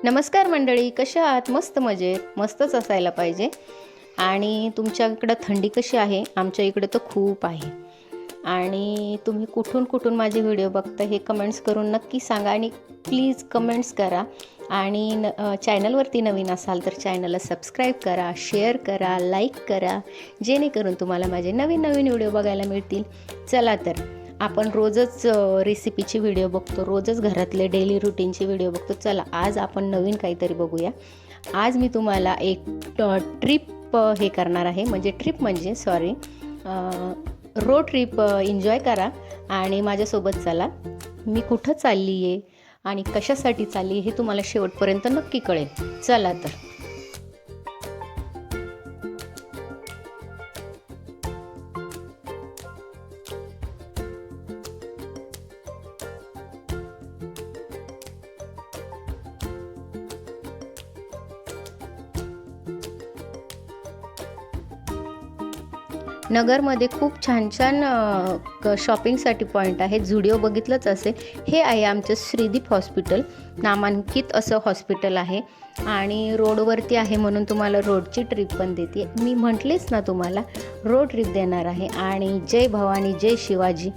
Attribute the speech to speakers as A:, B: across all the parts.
A: नमस्कार मंडळी, कशा आहात? मस्त मजेत, मस्तच असायला पाहिजे. आणि तुमच्या इकडं थंडी कशी आहे? आमच्या इकडे तर खूप आहे. आणि तुम्ही कुठून कुठून माझे व्हिडिओ बघता हे कमेंट्स करून नक्की सांगा आणि प्लीज कमेंट्स करा. आणि चॅनलवरती नवीन असाल तर चॅनलला सबस्क्राईब करा, शेअर करा, लाईक करा, जेणेकरून तुम्हाला माझे नवीन नवीन व्हिडिओ बघायला मिळतील. चला तर, आपण रोजच रेसिपीची व्हिडिओ बघतो, रोजच घरातले डेली रुटीनचे व्हिडिओ बघतो. चला आज आपण नवीन काहीतरी बघूया. आज मी तुम्हाला एक ट्रिप हे करणार आहे, म्हणजे ट्रिप म्हणजे सॉरी रोड ट्रिप एन्जॉय करा आणि माझ्यासोबत चला. मी कुठं चालली आहे आणि कशासाठी चालली हे तुम्हाला शेवटपर्यंत नक्की कळेल. चला तर. नगरमध्ये खूप छान छान शॉपिंगसाठी पॉईंट आहे. झुडिओ बघितलंच असेल. हे आहे आमचं श्रीदीप हॉस्पिटल, नामांकित असं हॉस्पिटल आहे आणि रोडवरती आहे म्हणून तुम्हाला रोडची ट्रिप पण देते. मी म्हटलेच ना तुम्हाला रोड ट्रिप देणार आहे. आणि जय भवानी जय शिवाजी.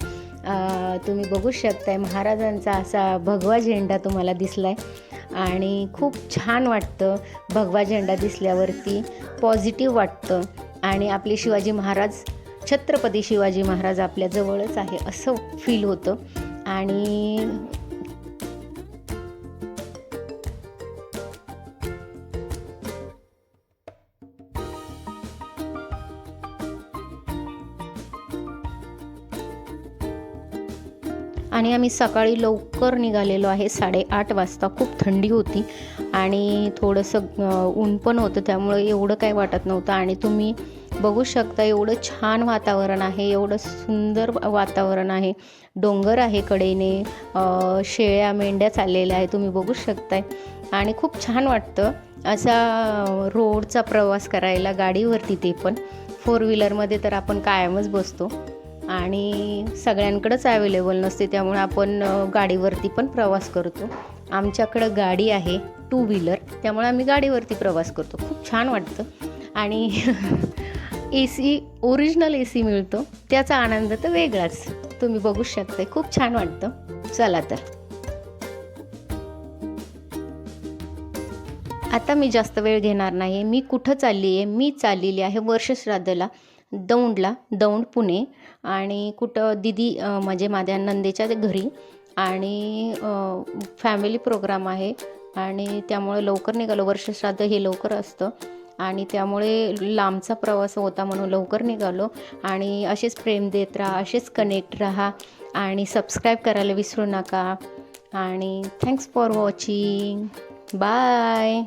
A: तुम्ही बघू शकताय महाराजांचा असा भगवा झेंडा तुम्हाला दिसलाय आणि खूप छान वाटतं. भगवा झेंडा दिसल्यावरती पॉझिटिव्ह वाटतं आणि आपले शिवाजी महाराज, छत्रपती शिवाजी महाराज आपल्या जवळच आहे असं फील होतं. आणि आम्ही सकाळी लवकर निघालेलो आहे, 8:30 वाजता. खूप थंडी होती आणि थोडंसं ऊन पण होतं, त्यामुळे एवढं काही वाटत नव्हतं. आणि तुम्ही बघू शकता एवढं छान वातावरण आहे, एवढं सुंदर वातावरण आहे. डोंगर आहे कडेने, शेळ्या मेंढ्या चाललेल्या आहे तुम्ही बघू शकताय. आणि खूप छान वाटतं असा रोडचा प्रवास करायला गाडीवरती, ते पण 4 व्हीलरमध्ये तर आपण कायमच बसतो आणि सगळ्यांकडेच अवेलेबल नसते, त्यामुळे आपण गाडीवरती पण प्रवास करतो. आमच्याकडं गाडी आहे 2 व्हीलर, त्यामुळे आम्ही गाडीवरती प्रवास करतो. खूप छान वाटतं. आणि AC, ओरिजिनल AC मिळतो, त्याचा आनंद तर वेगळाच. तुम्ही बघू शकता, खूप छान वाटतं. चला तर. आता मी जास्त वेळ घेणार नाही. मी कुठं चालली आहे? मी चाललेली आहे वर्षश्राद्धला दौंड पुणे. आणि कुठं दिदी म्हणजे माझ्या नंदेच्या घरी. आणि फॅमिली प्रोग्राम आहे आणि त्यामुळे लवकर निघालो. वर्षश्राद्ध हे लवकर असतं आणि त्यामुळे लांबचा प्रवास होता म्हणून लवकर निघालो. आणि असेच प्रेम देत राहा, असेच कनेक्ट राहा आणि सबस्क्राईब करायला विसरू नका. आणि थँक्स फॉर वॉचिंग. बाय.